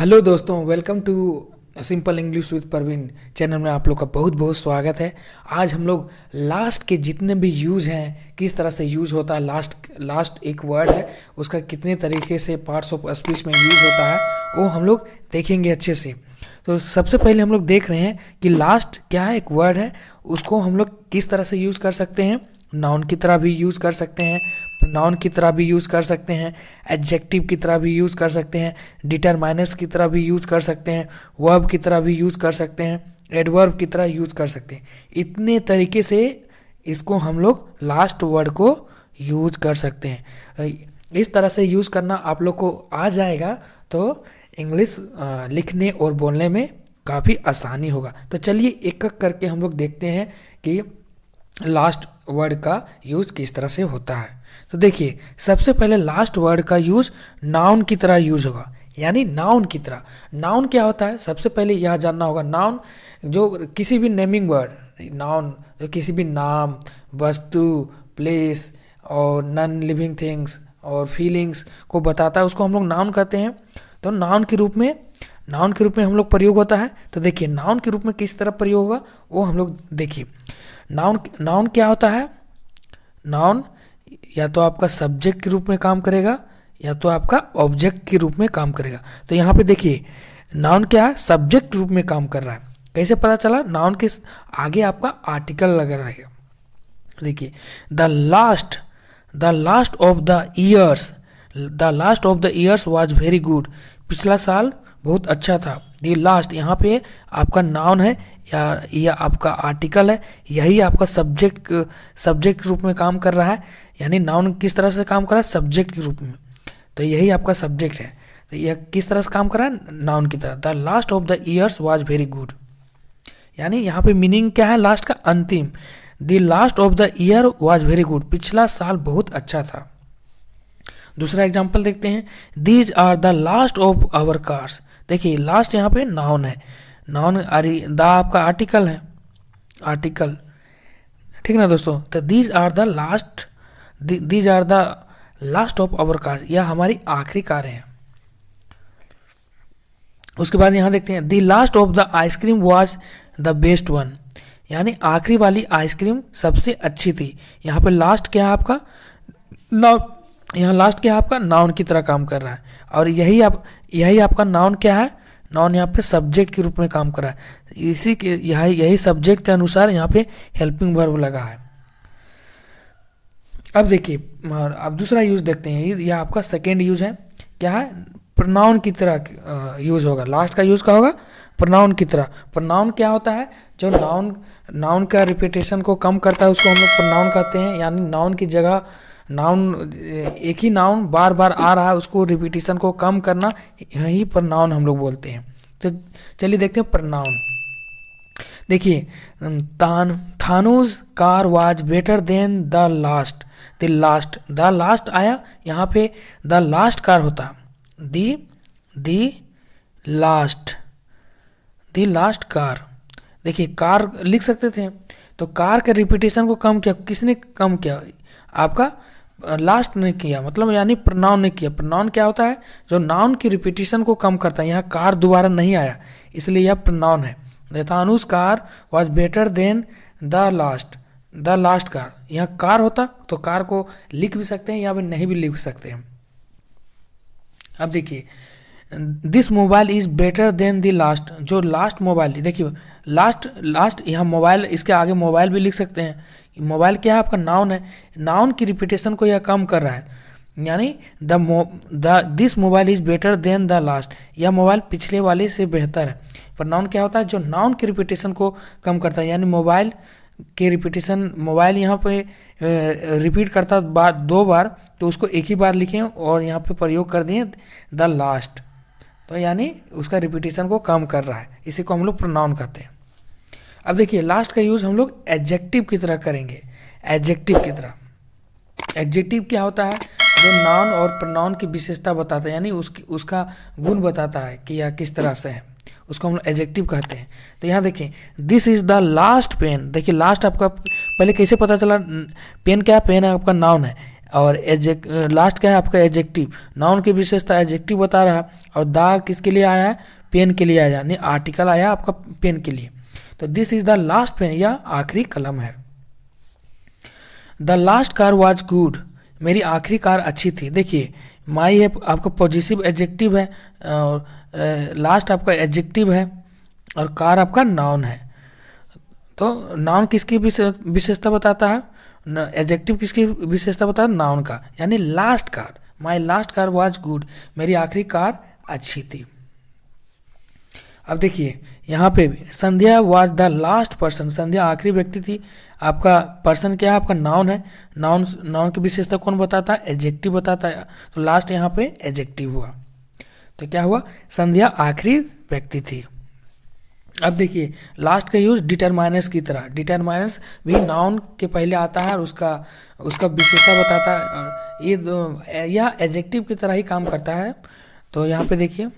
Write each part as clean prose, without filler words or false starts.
Hello दोस्तों, welcome to simple English with Parveen channel में आप लोग का बहुत बहुत स्वागत है। आज हम लोग लास्ट के जितने भी यूज़ हैं, किस तरह से यूज़ होता है, लास्ट एक वर्ड है उसका कितने तरीके से पार्ट्स ऑफ स्पीच में यूज़ होता है, वो हम लोग देखेंगे अच्छे से। तो सबसे पहले हम लोग देख रहे हैं कि लास्ट क्या है, एक वर्ड है, उसको हम लोग किस तरह से यूज़ कर सकते हैं। नाउन की तरह भी यूज़ कर सकते हैं, नाउन की तरह भी यूज़ कर सकते हैं, एडजेक्टिव की तरह भी यूज़ कर सकते हैं, डिटरमाइनर्स की तरह भी यूज़ कर सकते हैं, वर्ब की तरह भी यूज़ कर सकते हैं, एडवर्ब की तरह यूज़ कर सकते हैं। इतने तरीके से इसको हम लोग लास्ट वर्ड को यूज़ कर सकते हैं। इस तरह से यूज़ करना आप लोग को आ जाएगा तो इंग्लिश लिखने और बोलने में काफ़ी आसानी होगा। तो चलिए एक एक करके हम लोग देखते हैं कि लास्ट वर्ड का यूज़ किस तरह से होता है। तो देखिए, सबसे पहले लास्ट वर्ड का यूज़ नाउन की तरह यूज़ होगा, यानी नाउन की तरह। नाउन क्या होता है, सबसे पहले यह जानना होगा। नाउन जो किसी भी नेमिंग वर्ड, नाउन जो किसी भी नाम, वस्तु, प्लेस और नॉन लिविंग थिंग्स और फीलिंग्स को बताता है, उसको हम लोग नाउन कहते हैं। तो नाउन के रूप में हम लोग प्रयोग होता है। तो देखिए, नाउन के रूप में किस तरह प्रयोग होगा वो हम लोग देखिए। नाउन क्या होता है? नाउन या तो आपका सब्जेक्ट के रूप में काम करेगा या तो आपका ऑब्जेक्ट के रूप में काम करेगा। तो यहाँ पे देखिए, नाउन क्या है, सब्जेक्ट रूप में काम कर रहा है। कैसे पता चला? नाउन के आगे आपका आर्टिकल लगा रहेगा। देखिए, the last of the years was very good. पिछला साल बहुत अच्छा था। दी लास्ट यहाँ पे आपका नाउन है या आपका आर्टिकल है, यही आपका सब्जेक्ट के रूप में काम कर रहा है। यानी नाउन किस तरह से काम कर रहा है? सब्जेक्ट के रूप में। तो यही आपका सब्जेक्ट है। तो यह किस तरह से काम कर रहा है? नाउन की तरह। The last of the years was very good, यानी यहाँ पे मीनिंग क्या है? लास्ट का अंतिम। The last of the year was very good, पिछला साल बहुत अच्छा था। दूसरा एग्जाम्पल देखते हैं। These are the last of our cars. देखिए, लास्ट यहाँ पे नाउन है, नाउन द आपका आर्टिकल है, आर्टिकल, ठीक ना दोस्तों। तो these are the last of our cars, यह हमारी आखिरी कारें हैं। उसके बाद यहाँ देखते हैं, the last of the ice cream was the best one, यानी आखिरी वाली आइसक्रीम सबसे अच्छी थी। यहाँ पे लास्ट क्या है आपका? यहाँ लास्ट क्या है आपका? नाउन की तरह काम कर रहा है। और यही आपका नाउन क्या है? नाउन यहाँ पे सब्जेक्ट के रूप में काम कर रहा है। यही सब्जेक्ट के अनुसार यहाँ पे हेल्पिंग वर्ब लगा है। अब देखिए, अब दूसरा यूज देखते हैं। यह आपका सेकेंड यूज है, क्या है? प्रोनाउन की तरह यूज होगा। लास्ट का यूज क्या होगा? प्रोनाउन की तरह। प्रोनाउन क्या होता है? जो नाउन का रिपीटेशन को कम करता है उसको हम लोग प्रोनाउन कहते हैं। यानी नाउन की जगह एक ही नाउन बार बार आ रहा है, उसको रिपीटेशन को कम करना, यही प्रोनाउन हम लोग बोलते हैं। तो चलिए देखते हैं प्रोनाउन। देखिए, थानूज car was better than the last आया, यहाँ पे द लास्ट कार होता, दी लास्ट कार। देखिए, कार लिख सकते थे, तो कार के रिपीटेशन को कम किया, किसने कम किया? आपका लास्ट ने किया, मतलब यानी प्रोनाउन ने किया। प्रोनाउन क्या होता है? जो नाउन की रिपीटेशन को कम करता है। यहाँ कार दोबारा नहीं आया, इसलिए यह प्रोनाउन है। द थानूज car was better than the last car. यहाँ कार होता तो कार को लिख भी सकते हैं या फिर नहीं भी लिख सकते हैं। अब देखिए, this mobile is better than the last. जो लास्ट मोबाइल, देखिए लास्ट यहाँ मोबाइल, इसके आगे मोबाइल भी लिख सकते हैं। मोबाइल क्या है? आपका नाउन है। नाउन की रिपीटेशन को यह कम कर रहा है, यानी this mobile is better than the last, यह मोबाइल पिछले वाले से बेहतर है। पर नाउन क्या होता है? जो नाउन की रिपीटेशन को कम करता है, यानी मोबाइल के रिपीटेशन, मोबाइल यहाँ पे रिपीट करता दो बार, तो उसको एक ही बार लिखें और यहाँ पे प्रयोग कर दिए द लास्ट, तो यानी उसका रिपीटेशन को कम कर रहा है। इसी को हम लोग प्रोनाउन कहते हैं। अब देखिए, लास्ट का यूज़ हम लोग एडजेक्टिव की तरह करेंगे। एडजेक्टिव की तरह, एडजेक्टिव क्या होता है? जो नाउन और प्रोनाउन की विशेषता बताता है, यानी उसका गुण बताता है कि यह किस तरह से है, उसको हम लोग एडजेक्टिव कहते हैं। तो यहाँ देखिए, this is the last pen. देखिए, लास्ट आपका पहले कैसे पता चला? पेन क्या है? पेन आपका नाउन है। और लास्ट क्या है आपका एडजेक्टिव, नाउन की विशेषता एडजेक्टिव बता रहा है, और द किसके लिए आया है, पेन के लिए आया, यानी आर्टिकल आया आपका पेन के लिए। तो this is the last pen, यह आखिरी कलम है। The last car was good, मेरी आखिरी कार अच्छी थी। देखिए माई है आपका पॉजिटिव एडजेक्टिव है, और लास्ट आपका एडजेक्टिव है, और कार आपका नाउन है। तो नाउन किसकी विशेषता बताता है, एडजेक्टिव किसकी विशेषता बताता है, नाउन का, यानी last car, my last car was good, मेरी आखिरी कार अच्छी थी। अब देखिए यहाँ पे भी संध्या वॉज द लास्ट पर्सन, संध्या आखिरी व्यक्ति थी। आपका पर्सन क्या है, आपका नाउन है, नाउन की विशेषता कौन बताता है, एडजेक्टिव बताता है, तो लास्ट यहाँ पे एडजेक्टिव हुआ। तो क्या हुआ, संध्या आखिरी व्यक्ति थी। अब देखिए लास्ट का यूज डिटरमाइनस की तरह, डिटरमाइनस भी नाउन के पहले आता है और उसका विशेषता बताता है, ये यह एडजेक्टिव की तरह ही काम करता है। तो यहाँ पे देखिए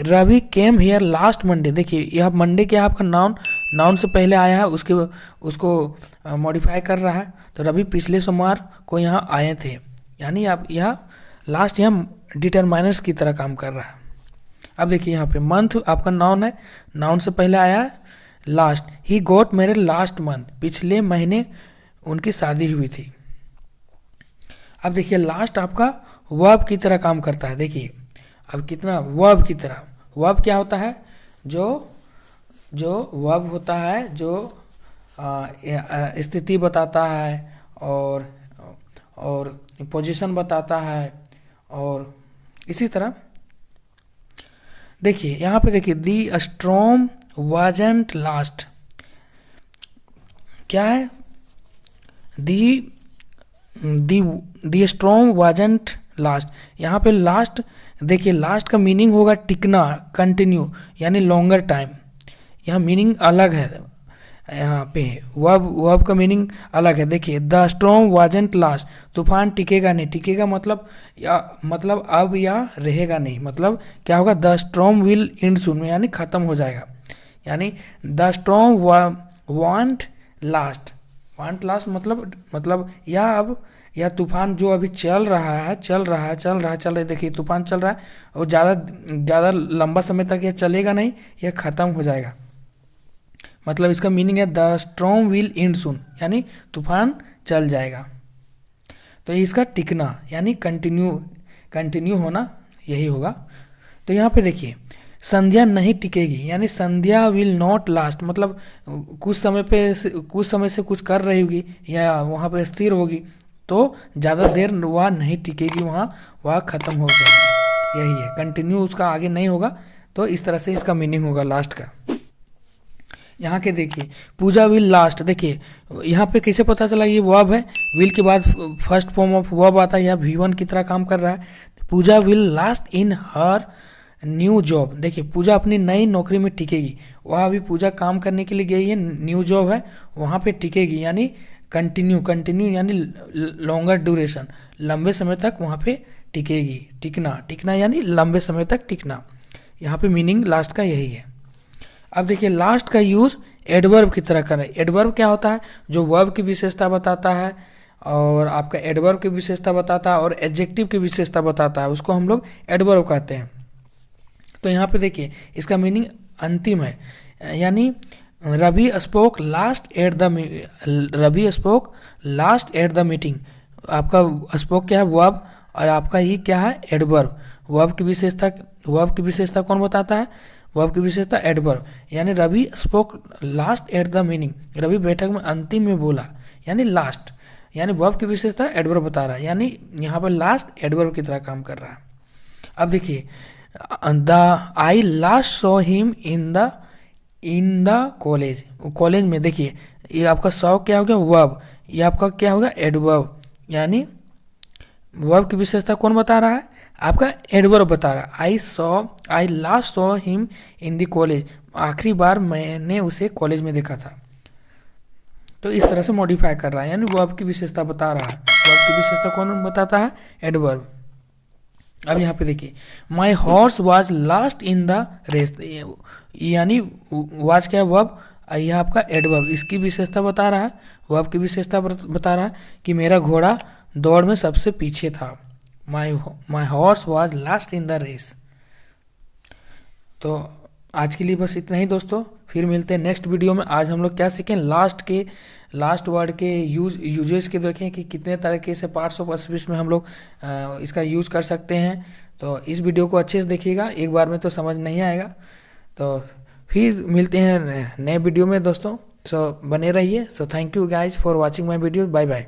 Ravi came here last Monday, देखिए यह मंडे क्या है आपका नाउन से पहले आया है, उसको मॉडिफाई कर रहा है। तो रवि पिछले सोमवार को यहाँ आए थे, यानी आप यह लास्ट यहाँ डिटरमाइनस की तरह काम कर रहा है। अब देखिए यहाँ पे मंथ आपका नाउन है, नाउन से पहले आया है लास्ट, ही गोट मेरे लास्ट मंथ, पिछले महीने उनकी शादी हुई थी। अब देखिए लास्ट आपका वर्ब की तरह काम करता है। देखिए अब कितना वर्ब की तरह, वर्ब क्या होता है, जो वर्ब होता है जो स्थिति बताता है और पोजीशन बताता है, और इसी तरह देखिए यहाँ पे देखिए दी स्ट्रॉम वाजेंट लास्ट, क्या है, दी स्ट्रॉम वाजेंट लास्ट, यहाँ पे लास्ट देखिए लास्ट का मीनिंग होगा टिकना, कंटिन्यू, यानी लॉन्गर टाइम, यहाँ मीनिंग अलग है, यहाँ पे वर्ब का मीनिंग अलग है। देखिए द स्ट्रॉम वाजेंट लास्ट, तूफान टिकेगा नहीं, टिकेगा मतलब अब या रहेगा नहीं, मतलब क्या होगा, the storm will and soon, यानी खत्म हो जाएगा, यानी द स्ट्रॉम वांट लास्ट मतलब यह तूफान जो अभी चल रहा है, देखिए तूफान चल रहा है और ज़्यादा लंबा समय तक यह चलेगा नहीं, यह ख़त्म हो जाएगा, मतलब इसका मीनिंग है the storm will and soon, यानी तूफान चल जाएगा। तो इसका टिकना यानी कंटिन्यू होना यही होगा। तो यहाँ पे देखिए संध्या नहीं टिकेगी, यानी संध्या विल नॉट लास्ट, मतलब कुछ समय से कुछ कर रही होगी या वहाँ पे स्थिर होगी, तो ज़्यादा देर वह नहीं टिकेगी, वह ख़त्म हो जाएगी, यही है, कंटिन्यू उसका आगे नहीं होगा। तो इस तरह से इसका मीनिंग होगा लास्ट का। यहाँ के देखिए पूजा विल लास्ट, देखिए यहाँ पे कैसे पता चला ये वर्ब है, विल के बाद फर्स्ट फॉर्म ऑफ वर्ब आता है, यह V1 की तरह काम कर रहा है। Pooja will last in her new job, देखिए पूजा अपनी नई नौकरी में टिकेगी, वह अभी पूजा काम करने के लिए गई है, न्यू जॉब है, वहाँ पे टिकेगी, यानी कंटिन्यू यानी लॉन्गर ड्यूरेशन, लंबे समय तक वहाँ पे टिकेगी, टिकना यानी लंबे समय तक टिकना, यहाँ पे मीनिंग लास्ट का यही है। अब देखिए लास्ट का यूज़ एडवर्ब की तरह करें। एडवर्ब क्या होता है, जो वर्ब की विशेषता बताता है और आपका एडवर्ब की विशेषता बताता है और एडजेक्टिव की विशेषता बताता है, उसको हम लोग एडवर्ब कहते हैं। तो यहाँ पे देखिए इसका मीनिंग अंतिम है, यानी Ravi spoke last at the meeting, आपका स्पोक क्या है, वर्ब, और आपका ही क्या है, एडवर्ब। वर्ब की विशेषता कौन बताता है, वर्ब की विशेषता एडवर्ब, यानी Ravi spoke last at the meeting, Ravi बैठक में अंतिम में बोला, यानी लास्ट, यानी वर्ब की विशेषता एडवर्ब बता रहा है, यानी यहाँ पर लास्ट एडवर्ब की तरह काम कर रहा है। अब देखिए I last saw him in the college में, देखिए ये आपका सॉ क्या हो गया, वर्ब, ये आपका क्या होगा, एडवर्ब, यानी वर्ब की विशेषता कौन बता रहा है, आपका एडवर्ब बता रहा है। I last saw him in the college, आखिरी बार मैंने उसे कॉलेज में देखा था। तो इस तरह से मॉडिफाई कर रहा है, यानी वर्ब की विशेषता बता रहा है। वर्ब की विशेषता कौन बताता है, एडवर्ब। अब यहाँ पे देखिए my horse was last in the race, यानी वाज क्या है, वर्ब, यह आपका एडवर्ब इसकी विशेषता बता रहा है, वर्ब की विशेषता बता रहा है कि मेरा घोड़ा दौड़ में सबसे पीछे था। My horse was last in the race. तो आज के लिए बस इतना ही दोस्तों, फिर मिलते हैं नेक्स्ट वीडियो में। आज हम लोग क्या सीखें, लास्ट वर्ड के यूजेस के देखें कि कितने तरीके से पार्ट्स ऑफ स्पीच में हम लोग इसका यूज़ कर सकते हैं। तो इस वीडियो को अच्छे से देखिएगा, एक बार में तो समझ नहीं आएगा। तो फिर मिलते हैं नए वीडियो में दोस्तों। सो बने रहिए। So thank you guys for watching my video. Bye bye.